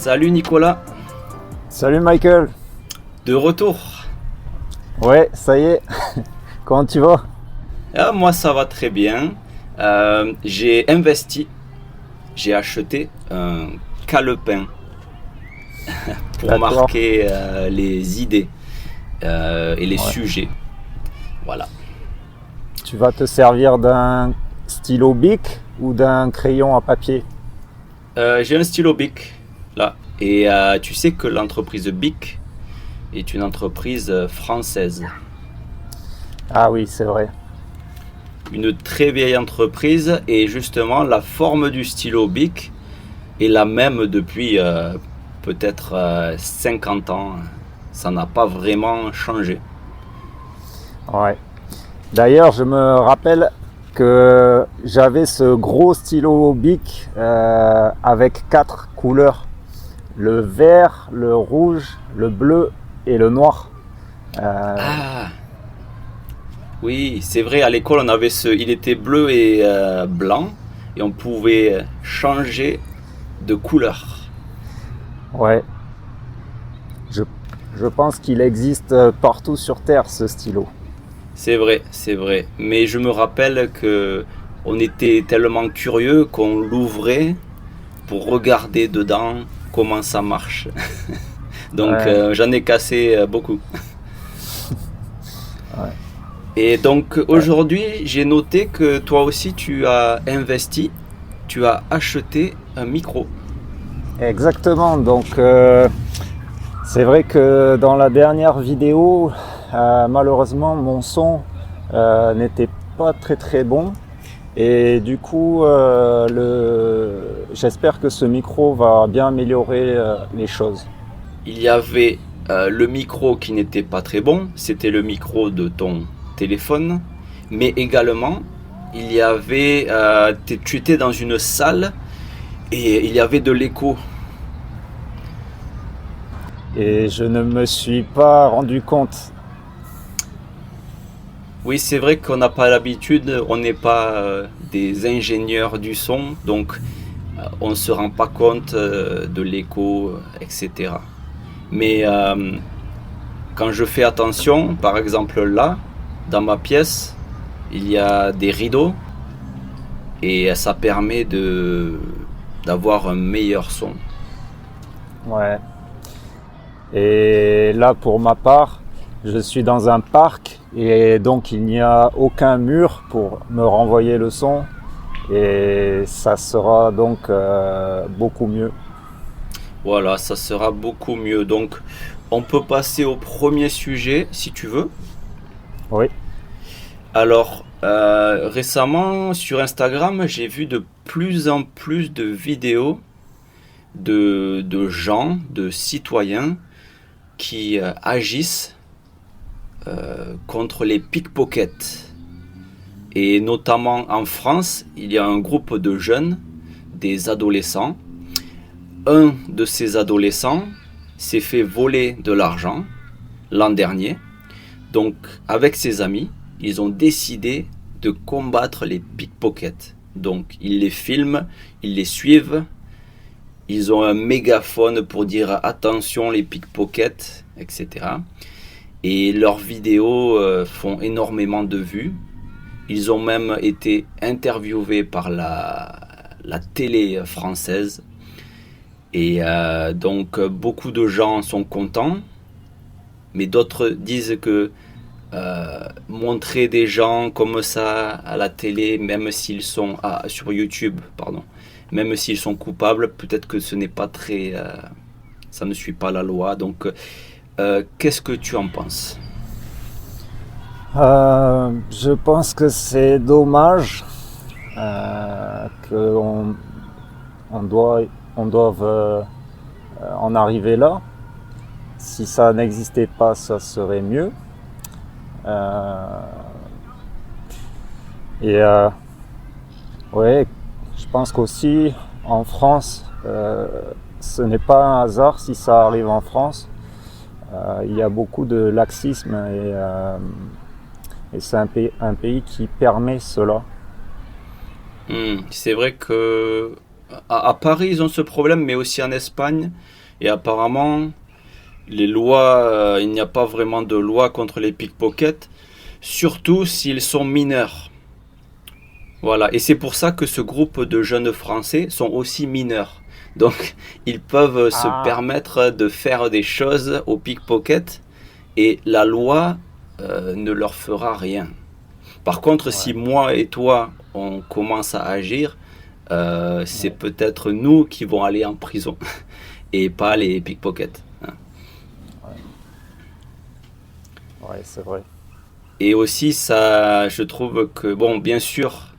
Salut Nicolas, Salut Michael. de retour. Ouais, ça y est. Comment tu vas? Ah, moi ça va très bien. J'ai investi, j'ai acheté un calepin pour D'accord. marquer les idées et les Ouais. sujets. Voilà. Tu vas te servir d'un stylo Bic ou d'un crayon à papier? J'ai un stylo Bic là. Et tu sais que l'entreprise Bic est une entreprise française. Ah oui, c'est vrai. Une très vieille entreprise et justement la forme du stylo Bic est la même depuis peut-être 50 ans. Ça n'a pas vraiment changé. Ouais. D'ailleurs, je me rappelle que j'avais ce gros stylo Bic avec 4 couleurs. Le vert, le rouge, le bleu et le noir. Euh, Ah oui, c'est vrai, à l'école on avait il était bleu et blanc et on pouvait changer de couleur. ouais. Je, je pense qu'il existe partout sur Terre ce stylo. C'est vrai, c'est vrai. Mais je me rappelle que on était tellement curieux qu'on l'ouvrait pour regarder dedans comment ça marche. Donc Ouais, j'en ai cassé beaucoup. ouais. Et donc aujourd'hui, j'ai noté que toi aussi tu as investi, tu as acheté un micro. Exactement. Donc, c'est vrai que dans la dernière vidéo, malheureusement, mon son n'était pas très très bon. Et du coup, j'espère que ce micro va bien améliorer les choses. Il y avait le micro qui n'était pas très bon, c'était le micro de ton téléphone, mais également il y avait, tu étais dans une salle et il y avait de l'écho. Et je ne me suis pas rendu compte. Oui, c'est vrai qu'on n'a pas l'habitude, on n'est pas des ingénieurs du son, donc on ne se rend pas compte de l'écho, etc. Mais quand je fais attention, par exemple là, dans ma pièce, il y a des rideaux et ça permet d'avoir un meilleur son. Ouais. Et là, pour ma part, je suis dans un parc et donc il n'y a aucun mur pour me renvoyer le son et ça sera donc beaucoup mieux. Voilà, ça sera beaucoup mieux. Donc, on peut passer au premier sujet si tu veux. Oui, Alors, récemment sur Instagram, j'ai vu de plus en plus de vidéos de gens, de citoyens qui agissent contre les pickpockets. Et notamment en France, il y a un groupe de jeunes, des adolescents. Un de ces adolescents s'est fait voler de l'argent l'an dernier. Donc, avec ses amis, ils ont décidé de combattre les pickpockets. Donc, ils les filment, ils les suivent. Ils ont un mégaphone pour dire attention les pickpockets, etc. Et leurs vidéos font énormément de vues. Ils ont même été interviewés par la télé française. Et donc beaucoup de gens sont contents, mais d'autres disent que montrer des gens comme ça à la télé, même s'ils sont sur YouTube, pardon, même s'ils sont coupables, peut-être que ce n'est pas très, ça ne suit pas la loi. Donc, qu'est-ce que tu en penses? je pense que c'est dommage qu'on on doit, on doive en arriver là. Si ça n'existait pas, ça serait mieux. Euh, et ouais, je pense qu'aussi en France, ce n'est pas un hasard si ça arrive en France. Il y a beaucoup de laxisme et c'est un pays qui permet cela. C'est vrai que À Paris, ils ont ce problème, mais aussi en Espagne. Et apparemment, les lois, il n'y a pas vraiment de loi contre les pickpockets, surtout s'ils sont mineurs. Voilà, et c'est pour ça que ce groupe de jeunes Français sont aussi mineurs. Donc, ils peuvent se Ah, permettre de faire des choses au pickpocket et la loi ne leur fera rien. Par contre, si ouais, moi et toi, on commence à agir, c'est ouais, peut-être nous qui vont aller en prison et pas les pickpockets, hein. ouais, c'est vrai. Et aussi, ça, je trouve que, bon, bien sûr,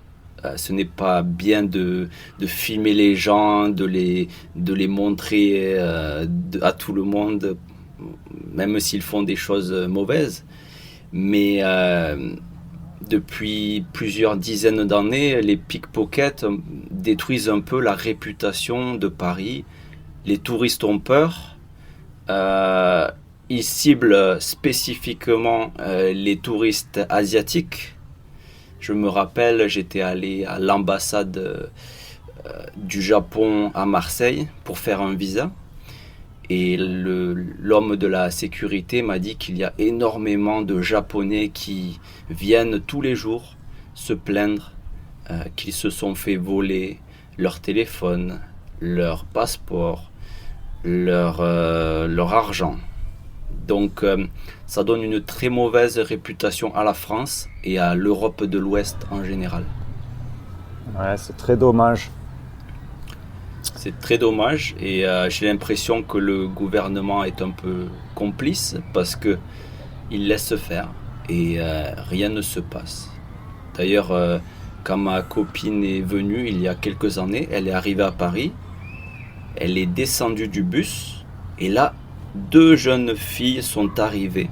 ce n'est pas bien de filmer les gens, de les montrer à tout le monde, même s'ils font des choses mauvaises. Mais depuis plusieurs dizaines d'années, les pickpockets détruisent un peu la réputation de Paris. Les touristes ont peur. Euh, Ils ciblent spécifiquement les touristes asiatiques. Je me rappelle, j'étais allé à l'ambassade du Japon à Marseille pour faire un visa. Et l'homme de la sécurité m'a dit qu'il y a énormément de Japonais qui viennent tous les jours se plaindre qu'ils se sont fait voler leur téléphone, leur passeport, leur argent. Donc ça donne une très mauvaise réputation à la France et à l'Europe de l'Ouest en général. Ouais, c'est très dommage. C'est très dommage et j'ai l'impression que le gouvernement est un peu complice parce que il laisse faire et rien ne se passe. D'ailleurs, quand ma copine est venue il y a quelques années, elle est arrivée à Paris, elle est descendue du bus et là, deux jeunes filles sont arrivées,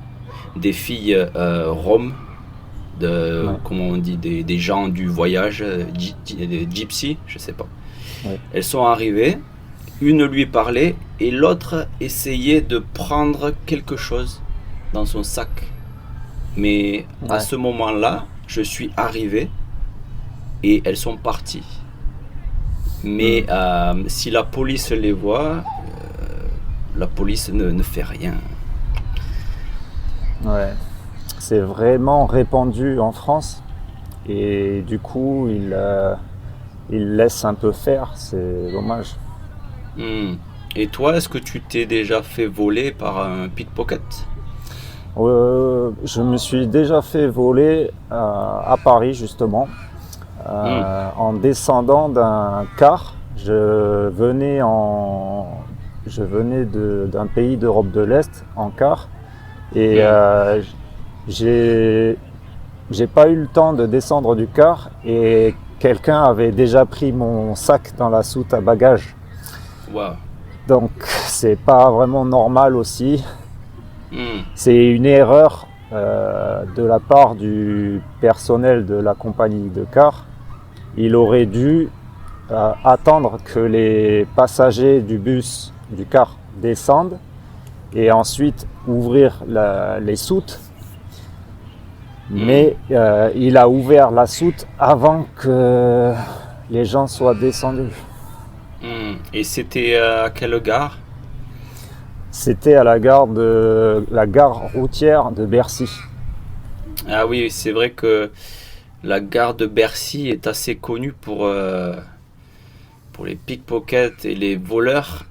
des filles roms, Ouais, comment on dit, des gens du voyage, des gypsies, je sais pas. ouais, Elles sont arrivées, une lui parlait et l'autre essayait de prendre quelque chose dans son sac. Mais à ouais. ce moment-là, je suis arrivé et elles sont parties. Mais Hmm. si la police les voit, la police ne fait rien. Ouais. C'est vraiment répandu en France et du coup, il laisse un peu faire. C'est dommage. Hmm. Et toi, est-ce que tu t'es déjà fait voler par un pickpocket? Je me suis déjà fait voler à Paris justement Hmm. en descendant d'un car. Je venais d'un pays d'Europe de l'Est en car et Hmm. j'ai j'ai pas eu le temps de descendre du car et quelqu'un avait déjà pris mon sac dans la soute à bagages. Wow. Donc c'est pas vraiment normal aussi. Hmm. C'est une erreur de la part du personnel de la compagnie de car. Il aurait dû attendre que les passagers du bus, du car, descendent et ensuite ouvrir les soutes. Hmm. Mais il a ouvert la soute avant que les gens soient descendus. Hmm. Et c'était à quelle gare? C'était à la gare routière de Bercy. Ah oui, c'est vrai que la gare de Bercy est assez connue pour les pickpockets et les voleurs.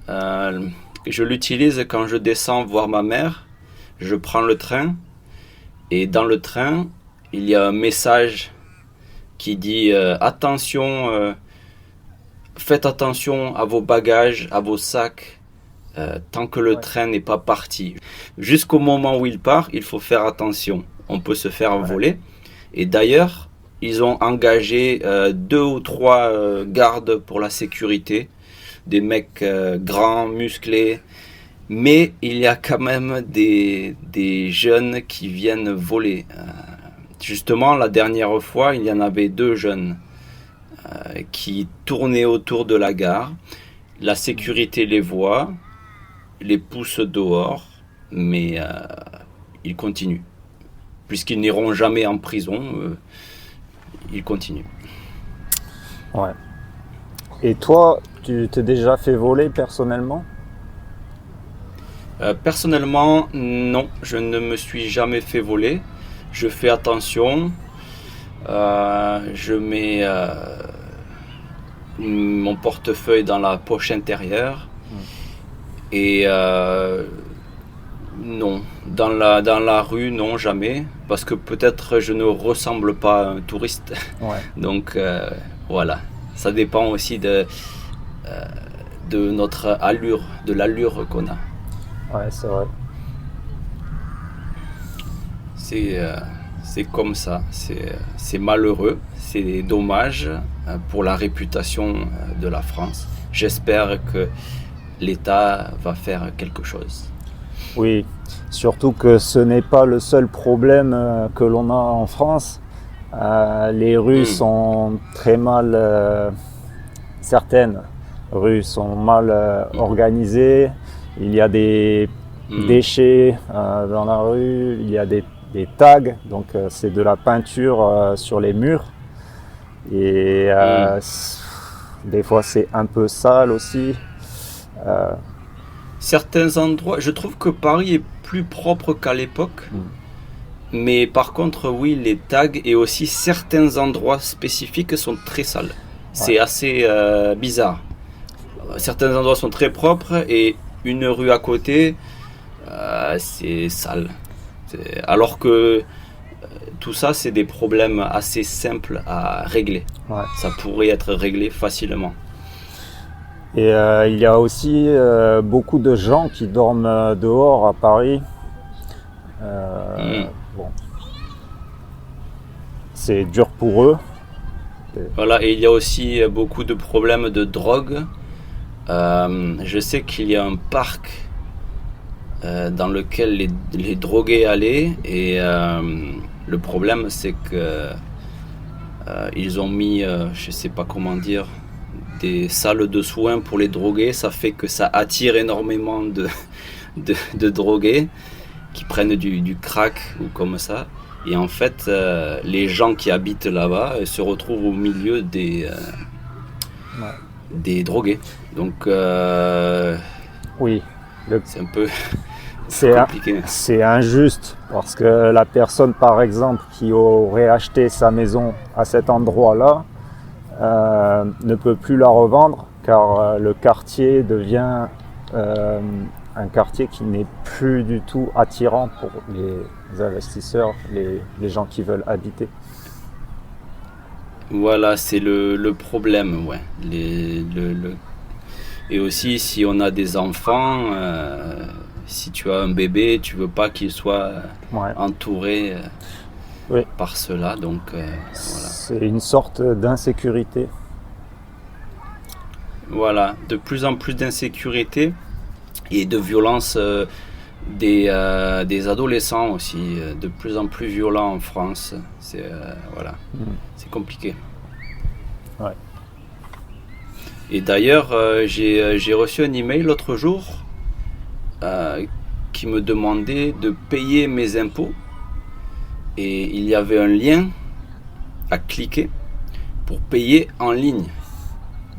Je l'utilise quand je descends voir ma mère. Je prends le train et dans le train, il y a un message qui dit attention, faites attention à vos bagages, à vos sacs, tant que le Ouais, train n'est pas parti. Jusqu'au moment où il part, il faut faire attention. On peut se faire ouais, voler. Et d'ailleurs, ils ont engagé deux ou trois gardes pour la sécurité, des mecs grands, musclés, mais il y a quand même des jeunes qui viennent voler. Justement, la dernière fois, il y en avait deux jeunes qui tournaient autour de la gare. La sécurité les voit, les pousse dehors, mais ils continuent. Puisqu'ils n'iront jamais en prison, ils continuent. ouais. Et toi, tu t'es déjà fait voler personnellement? Personnellement, non, je ne me suis jamais fait voler. Je fais attention. Je mets mon portefeuille dans la poche intérieure et non, dans la rue, non, jamais, parce que peut-être je ne ressemble pas à un touriste. Ouais, Donc voilà, ça dépend aussi de notre allure, de l'allure qu'on a. ouais, c'est vrai. C'est euh, c'est comme ça, c'est malheureux, c'est dommage pour la réputation de la France. J'espère que l'État va faire quelque chose. Oui, surtout que ce n'est pas le seul problème que l'on a en France. Les rues Hmm, sont très mal, certaines rues sont mal organisées. Il y a des hmm, déchets dans la rue, il y a des tags, donc c'est de la peinture sur les murs. Et hmm. des fois c'est un peu sale aussi. Euh, Certains endroits, je trouve que Paris est plus propre qu'à l'époque, mm, mais par contre, oui, les tags et aussi certains endroits spécifiques sont très sales. ouais. C'est assez bizarre. Certains endroits sont très propres et une rue à côté, c'est sale. Alors que tout ça, c'est des problèmes assez simples à régler. Ouais. Ça pourrait être réglé facilement. Et il y a aussi beaucoup de gens qui dorment dehors à Paris. Euh, Hmm. bon, c'est dur pour eux. Et- Voilà, et il y a aussi beaucoup de problèmes de drogue. Je sais qu'il y a un parc dans lequel les drogués allaient et le problème c'est que ils ont mis, je sais pas comment dire, des salles de soins pour les drogués. Ça fait que ça attire énormément de drogués qui prennent du crack ou comme ça. Et en fait, les gens qui habitent là-bas se retrouvent au milieu ouais. des drogués. Donc, Oui, le- c'est un peu c'est compliqué. c'est injuste parce que la personne, par exemple, qui aurait acheté sa maison à cet endroit-là, ne peut plus la revendre car le quartier devient euh, un quartier qui n'est plus du tout attirant pour les investisseurs, les gens qui veulent habiter. Voilà, c'est le problème, ouais. Et aussi, si on a des enfants, si tu as un bébé, tu veux pas qu'il soit Ouais. entouré Oui, par cela. Donc, voilà. c'est une sorte d'insécurité. Voilà, de plus en plus d'insécurité et de violence des adolescents aussi, de plus en plus violents en France. Voilà, Mm. c'est compliqué. Ouais. Et d'ailleurs, j'ai reçu un email l'autre jour euh, qui me demandait de payer mes impôts et il y avait un lien à cliquer pour payer en ligne.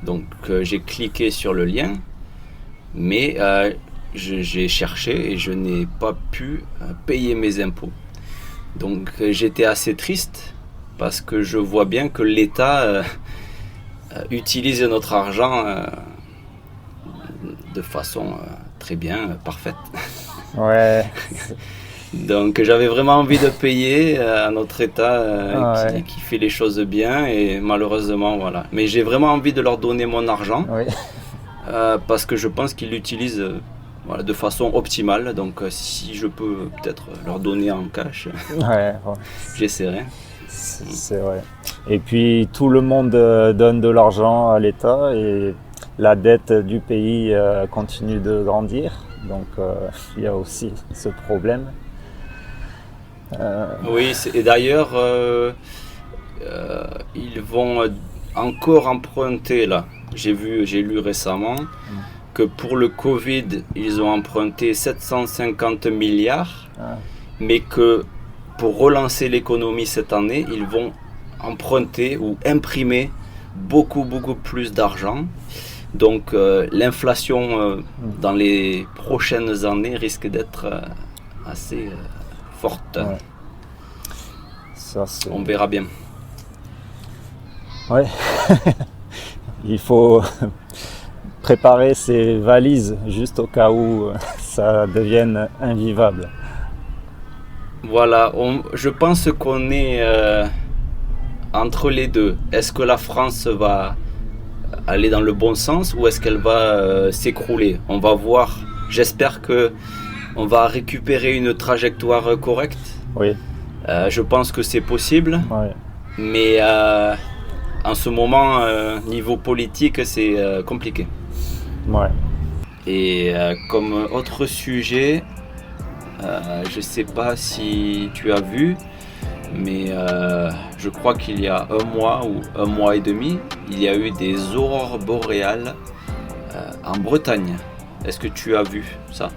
Donc j'ai cliqué sur le lien, mais j'ai cherché et je n'ai pas pu payer mes impôts. Donc j'étais assez triste parce que je vois bien que l'État utilise notre argent de façon très bien, parfaite. Ouais. Donc j'avais vraiment envie de payer à notre État Ouais. qui fait les choses bien et malheureusement voilà. Mais j'ai vraiment envie de leur donner mon argent Oui. parce que je pense qu'ils l'utilisent voilà, de façon optimale. Donc si je peux peut-être leur donner en cash, Ouais. Ouais. j'essaierai. C'est vrai. Et puis tout le monde donne de l'argent à l'État et la dette du pays continue de grandir. Donc il y a aussi ce problème. Euh, Oui, et d'ailleurs, ils vont encore emprunter là. J'ai lu récemment que pour le Covid, ils ont emprunté 750 milliards, ah, mais que pour relancer l'économie cette année, ils vont emprunter ou imprimer beaucoup plus d'argent. Donc l'inflation dans les prochaines années risque d'être assez forte. Ouais. Ça, c'est... On verra bien. Ouais. Il faut préparer ses valises juste au cas où ça devienne invivable. Voilà, je pense qu'on est entre les deux. Est-ce que la France va aller dans le bon sens ou est-ce qu'elle va s'écrouler? On va voir. J'espère que on va récupérer une trajectoire correcte. Oui. Je pense que c'est possible. Ouais. Mais en ce moment, niveau politique, c'est compliqué. Ouais. Et comme autre sujet, je ne sais pas si tu as vu, mais je crois qu'il y a un mois ou un mois et demi, il y a eu des aurores boréales en Bretagne. Est-ce que tu as vu ça?